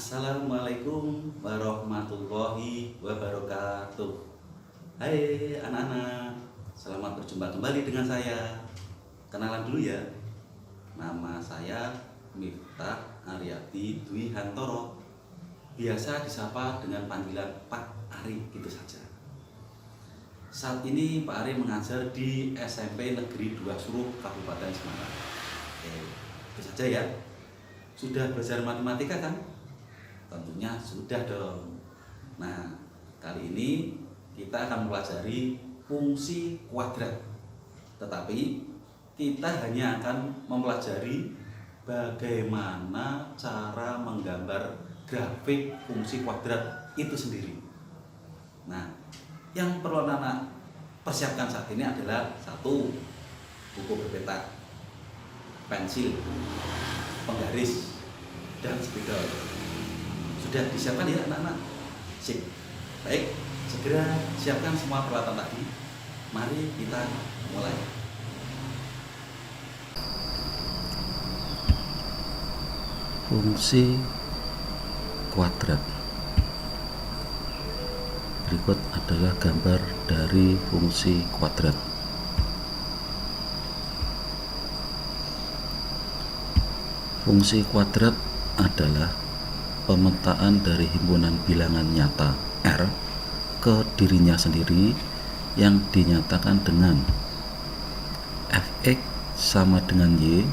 Assalamualaikum warahmatullahi wabarakatuh. Hai anak-anak, selamat berjumpa kembali dengan saya. Kenalan dulu ya. Nama saya Miftah Aryadi Dwi Hantoro. Biasa disapa dengan panggilan Pak Ari, gitu saja. Saat ini Pak Ari mengajar di SMP Negeri 2 Suruh, Kabupaten Semarang. Oke, itu saja ya. Sudah belajar matematika kan? Tentunya sudah dong. Nah, kali ini kita akan mempelajari fungsi kuadrat. Tetapi kita hanya akan mempelajari bagaimana cara menggambar grafik fungsi kuadrat itu sendiri. Nah, yang perlu anak persiapkan saat ini adalah satu, buku berpeta, pensil, penggaris, dan spidol. Sudah disiapkan ya anak-anak? Sip. Baik, segera siapkan semua peralatan tadi. Mari kita mulai. Fungsi kuadrat. Berikut adalah gambar dari fungsi kuadrat. Fungsi kuadrat adalah pemetaan dari himpunan bilangan nyata R ke dirinya sendiri yang dinyatakan dengan fx sama dengan y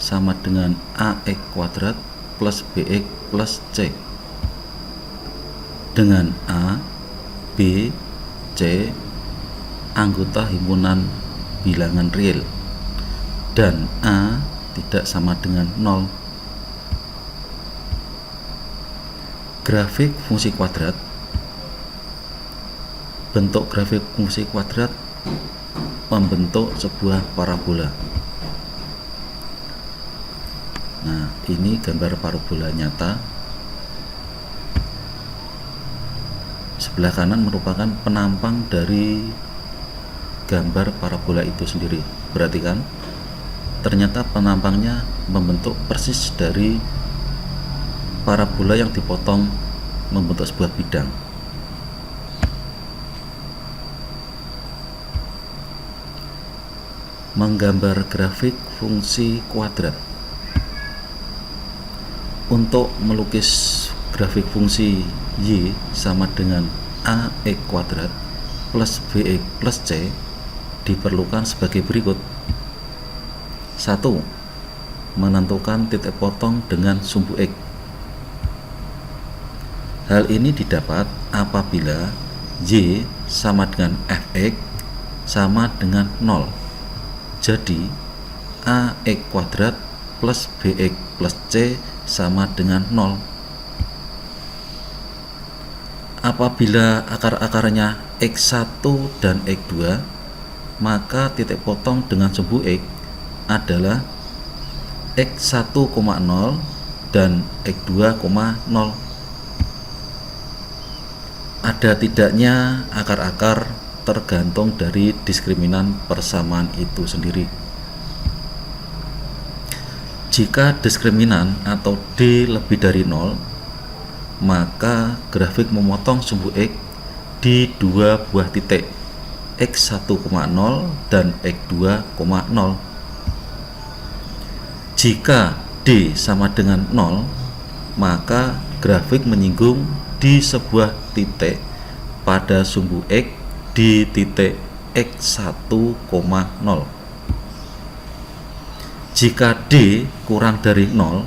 sama dengan ax kuadrat plus bx plus c, dengan a, b, c anggota himpunan bilangan real dan a tidak sama dengan 0. Grafik fungsi kuadrat. Bentuk grafik fungsi kuadrat membentuk sebuah parabola. Nah, ini gambar parabola nyata. Sebelah kanan merupakan penampang dari gambar parabola itu sendiri. Perhatikan, ternyata penampangnya membentuk persis dari parabola yang dipotong membentuk sebuah bidang. Menggambar grafik fungsi kuadrat. Untuk melukis grafik fungsi y sama dengan ax kuadrat plus bx plus c diperlukan sebagai berikut. 1. Menentukan titik potong dengan sumbu x. Hal ini didapat apabila y sama dengan fx sama dengan 0. Jadi ax kuadrat plus bx plus c sama dengan 0. Apabila akar-akarnya x1 dan x2, maka titik potong dengan sumbu x adalah x1,0 dan x2,0. Ada tidaknya akar-akar tergantung dari diskriminan persamaan itu sendiri. Jika diskriminan atau D lebih dari 0, maka grafik memotong sumbu X di dua buah titik, x1,0 dan x2,0. Jika D sama dengan 0, maka grafik menyinggung di sebuah titik pada sumbu X di titik x1,0. Jika D kurang dari 0,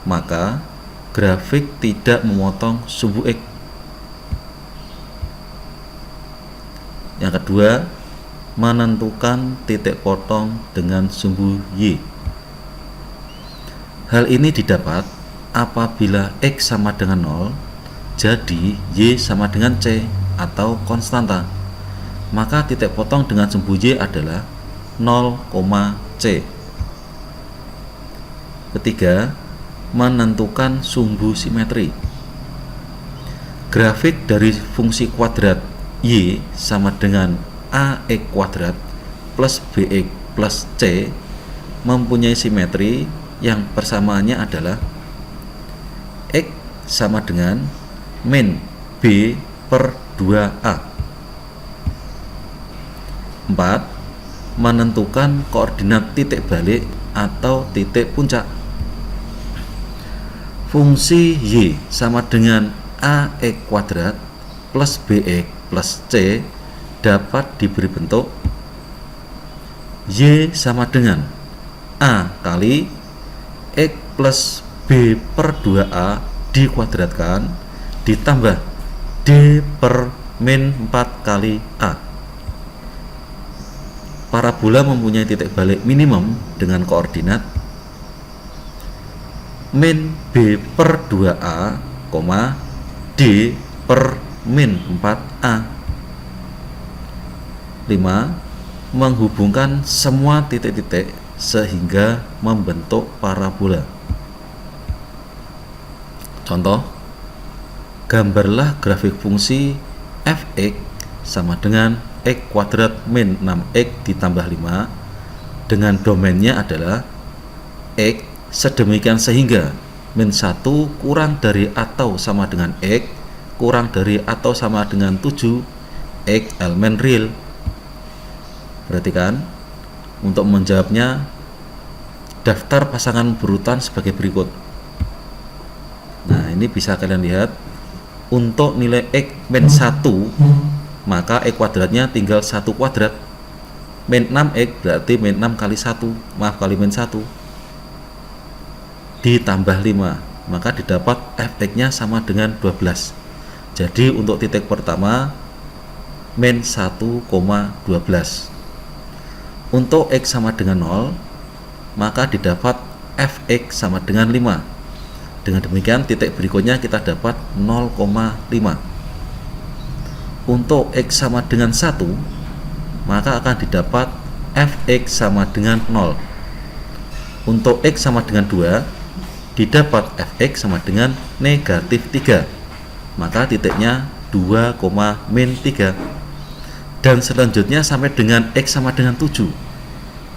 maka grafik tidak memotong sumbu X. Yang kedua, menentukan titik potong dengan sumbu Y. Hal ini didapat apabila X sama dengan 0, jadi Y sama dengan C atau konstanta. Maka titik potong dengan sumbu Y adalah 0, C. Ketiga, menentukan sumbu simetri. Grafik dari fungsi kuadrat Y sama dengan ax kuadrat plus bx plus c mempunyai simetri yang persamaannya adalah x sama dengan min B per 2A. 4. Menentukan koordinat titik balik atau titik puncak. Fungsi Y sama dengan AX kuadrat plus BX plus C dapat diberi bentuk Y sama dengan A kali X plus B per 2A dikuadratkan ditambah D per min 4 kali A. Parabola mempunyai titik balik minimum dengan koordinat min B per 2A, D per min 4A. 5. Menghubungkan semua titik-titik sehingga membentuk parabola. Contoh, gambarlah grafik fungsi fx sama dengan x kuadrat min 6x ditambah 5 dengan domainnya adalah x sedemikian sehingga min 1 kurang dari atau sama dengan x kurang dari atau sama dengan 7 x elemen real. Perhatikan, untuk menjawabnya daftar pasangan berurutan sebagai berikut. Nah, ini bisa kalian lihat. Untuk nilai x min 1 maka x kuadratnya tinggal 1 kuadrat. Min 6x berarti min 6 kali 1, kali min 1 ditambah 5, maka didapat fx nya sama dengan 12. Jadi untuk titik pertama min 1,12. Untuk x sama dengan 0 maka didapat fx sama dengan 5. Dengan demikian titik berikutnya kita dapat 0,5. Untuk x sama dengan 1 maka akan didapat fx sama dengan 0. Untuk x sama dengan 2 didapat fx sama dengan negatif 3, maka titiknya 2, min 3. Dan selanjutnya sampai dengan x sama dengan 7,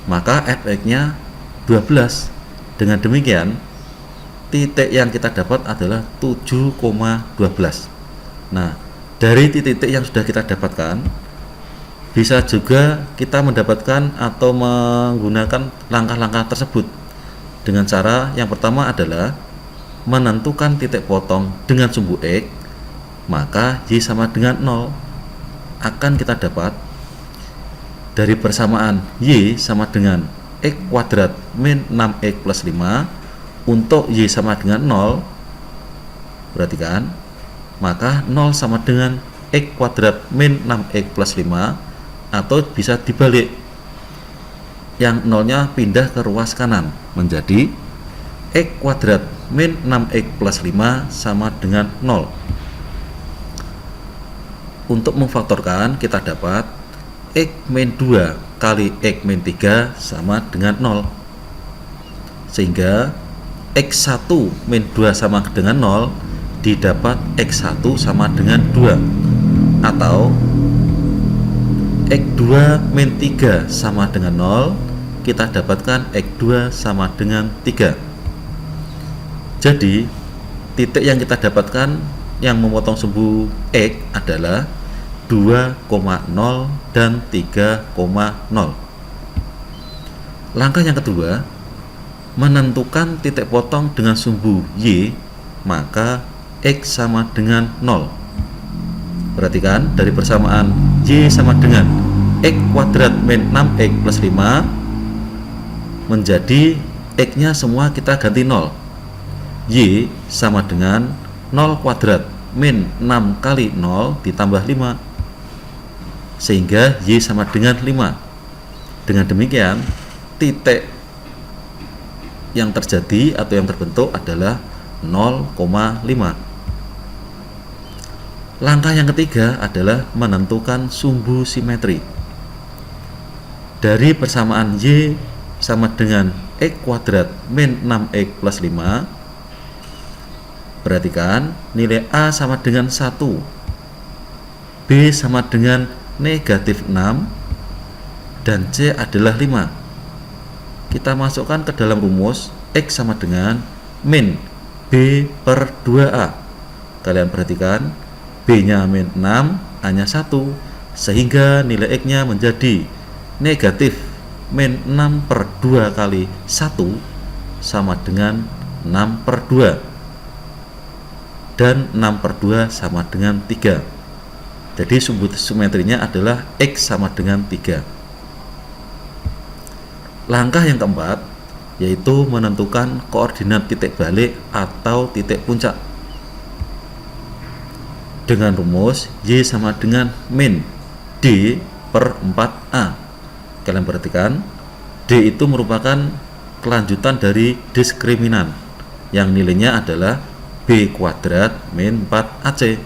maka fx nya 12. Dengan demikian titik yang kita dapat adalah 7,12. Nah, dari titik-titik yang sudah kita dapatkan, bisa juga kita mendapatkan atau menggunakan langkah-langkah tersebut dengan cara yang pertama adalah menentukan titik potong dengan sumbu x, maka y sama dengan 0. Akan kita dapat dari persamaan y sama dengan x kuadrat min 6x plus 5 untuk y sama dengan 0. Perhatikan, maka 0 sama dengan x kuadrat min 6x plus 5, atau bisa dibalik, yang 0-nya pindah ke ruas kanan menjadi x kuadrat min 6x plus 5 sama dengan 0. Untuk memfaktorkan kita dapat x min 2 kali x min 3 sama dengan 0, sehingga x1 min 2 sama dengan 0 didapat x1 sama dengan 2, atau x2 min 3 sama dengan 0 kita dapatkan x2 sama dengan 3. Jadi titik yang kita dapatkan yang memotong sumbu x adalah 2,0 dan 3,0. Langkah yang kedua, menentukan titik potong dengan sumbu y, maka x sama dengan 0. Perhatikan, dari persamaan y sama dengan x kuadrat min 6x plus 5 menjadi x nya semua kita ganti 0. Y sama dengan 0 kuadrat min 6 kali 0 ditambah 5, sehingga y sama dengan 5. Dengan demikian titik yang terjadi atau yang terbentuk adalah 0,5. Langkah yang ketiga adalah menentukan sumbu simetri. Dari persamaan y sama dengan x kuadrat min 6x plus 5, perhatikan nilai a sama dengan 1, b sama dengan negatif 6, dan c adalah 5. Kita masukkan ke dalam rumus x sama dengan min B per 2A. Kalian perhatikan, B-nya min 6, A-nya 1, sehingga nilai X-nya menjadi negatif min 6 per 2 kali 1 sama dengan 6 per 2. Dan 6 per 2 sama dengan 3. Jadi sumbu simetrinya adalah X sama dengan 3. Langkah yang keempat yaitu menentukan koordinat titik balik atau titik puncak dengan rumus Y sama dengan min D per 4A. Kalian perhatikan, D itu merupakan kelanjutan dari diskriminan yang nilainya adalah B kuadrat min 4AC,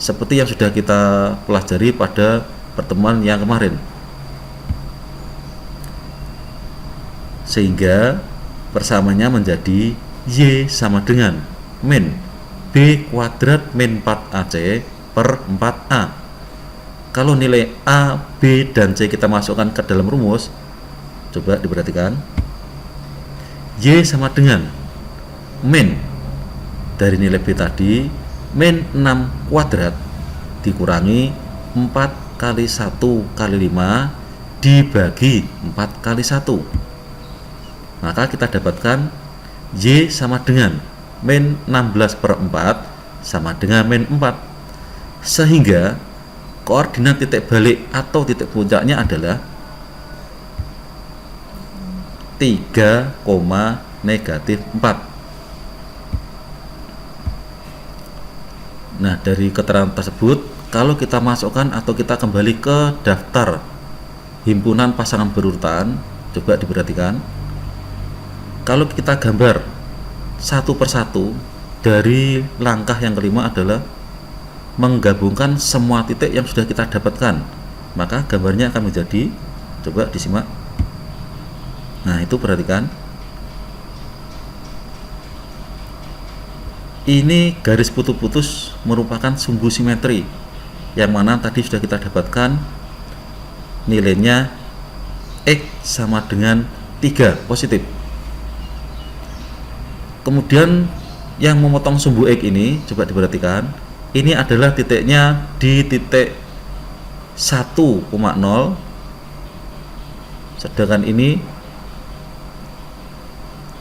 seperti yang sudah kita pelajari pada pertemuan yang kemarin. Sehingga persamaannya menjadi Y sama dengan min B kuadrat min 4AC per 4A. Kalau nilai A, B, dan C kita masukkan ke dalam rumus, coba diperhatikan, Y sama dengan min dari nilai B tadi, min 6 kuadrat dikurangi 4 kali 1 kali 5 dibagi 4 kali 1. Maka kita dapatkan Y sama dengan min 16 per 4 sama dengan min 4. Sehingga koordinat titik balik atau titik puncaknya adalah 3, negatif 4. Nah, dari keterangan tersebut, kalau kita masukkan atau kita kembali ke daftar himpunan pasangan berurutan, coba diperhatikan. Kalau kita gambar satu persatu, dari langkah yang kelima adalah menggabungkan semua titik yang sudah kita dapatkan, maka gambarnya akan menjadi, coba disimak. Nah, itu perhatikan, ini garis putus-putus merupakan sumbu simetri yang mana tadi sudah kita dapatkan nilainya X sama dengan 3 positif. Kemudian yang memotong sumbu X ini, coba diperhatikan, ini adalah titiknya di titik 1,0, sedangkan ini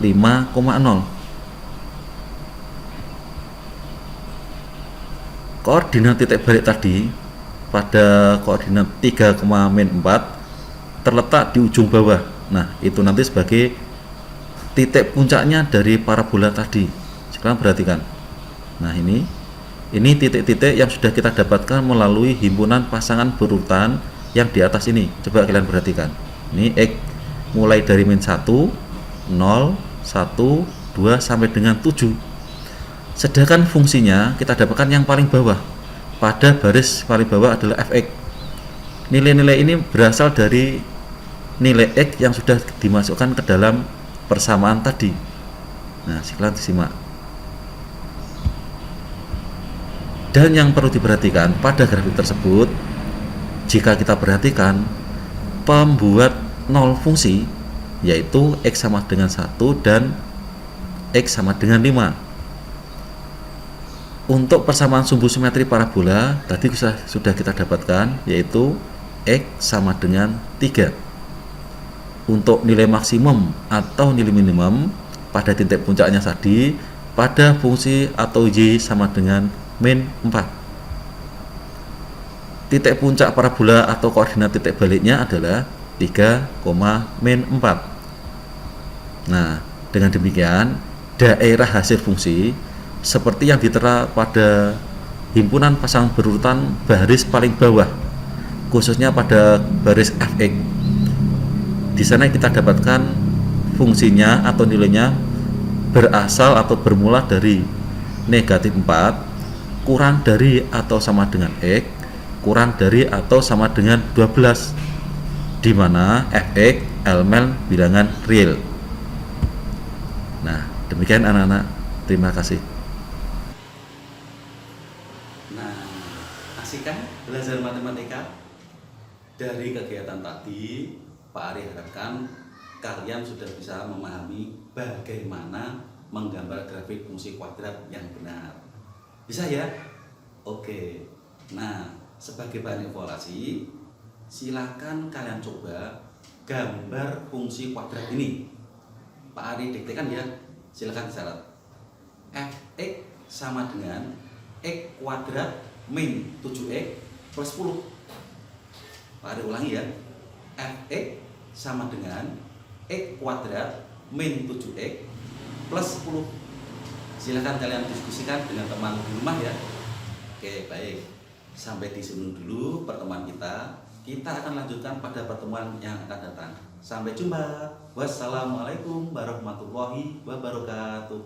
5,0. Koordinat titik balik tadi pada koordinat 3,-4 terletak di ujung bawah. Nah, itu nanti sebagai titik puncaknya dari parabola tadi. Sekarang perhatikan. Nah, ini titik-titik yang sudah kita dapatkan melalui himpunan pasangan berurutan yang di atas ini. Coba kalian perhatikan. Ini X mulai dari min 1, 0, 1, 2 sampai dengan 7. Sedangkan fungsinya kita dapatkan yang paling bawah. Pada baris paling bawah adalah fx. Nilai-nilai ini berasal dari nilai X yang sudah dimasukkan ke dalam persamaan tadi. Nah, silakan disimak. Dan yang perlu diperhatikan pada grafik tersebut, jika kita perhatikan pembuat nol fungsi, yaitu X sama dengan 1 dan X sama dengan 5. Untuk persamaan sumbu simetri parabola tadi sudah kita dapatkan, yaitu X sama dengan 3. Untuk nilai maksimum atau nilai minimum pada titik puncaknya tadi pada fungsi atau Y sama dengan min 4. Titik puncak parabola atau koordinat titik baliknya adalah 3, min 4. Nah, dengan demikian daerah hasil fungsi seperti yang ditera pada himpunan pasangan berurutan baris paling bawah, khususnya pada baris fx. Di sana kita dapatkan fungsinya atau nilainya berasal atau bermula dari negatif 4 kurang dari atau sama dengan X kurang dari atau sama dengan 12, di mana fx elemen bilangan real. Nah, demikian anak-anak, terima kasih. Nah, asik kan belajar matematika? Dari kegiatan tadi, Pak Ari harapkan kalian sudah bisa memahami bagaimana menggambar grafik fungsi kuadrat yang benar. Bisa ya? Oke. Nah, sebagai bahan evaluasi, silakan kalian coba gambar fungsi kuadrat ini. Pak Ari diktekan ya, silakan syarat. Fx sama dengan x kuadrat min 7x plus 10. Pak Ari ulangi ya. Fx sama dengan x kuadrat min 7x plus 10. Silahkan kalian diskusikan dengan teman di rumah ya. Oke, baik. Sampai di sini dulu pertemuan kita. Kita akan lanjutkan pada pertemuan yang akan datang. Sampai jumpa. Wassalamualaikum warahmatullahi wabarakatuh.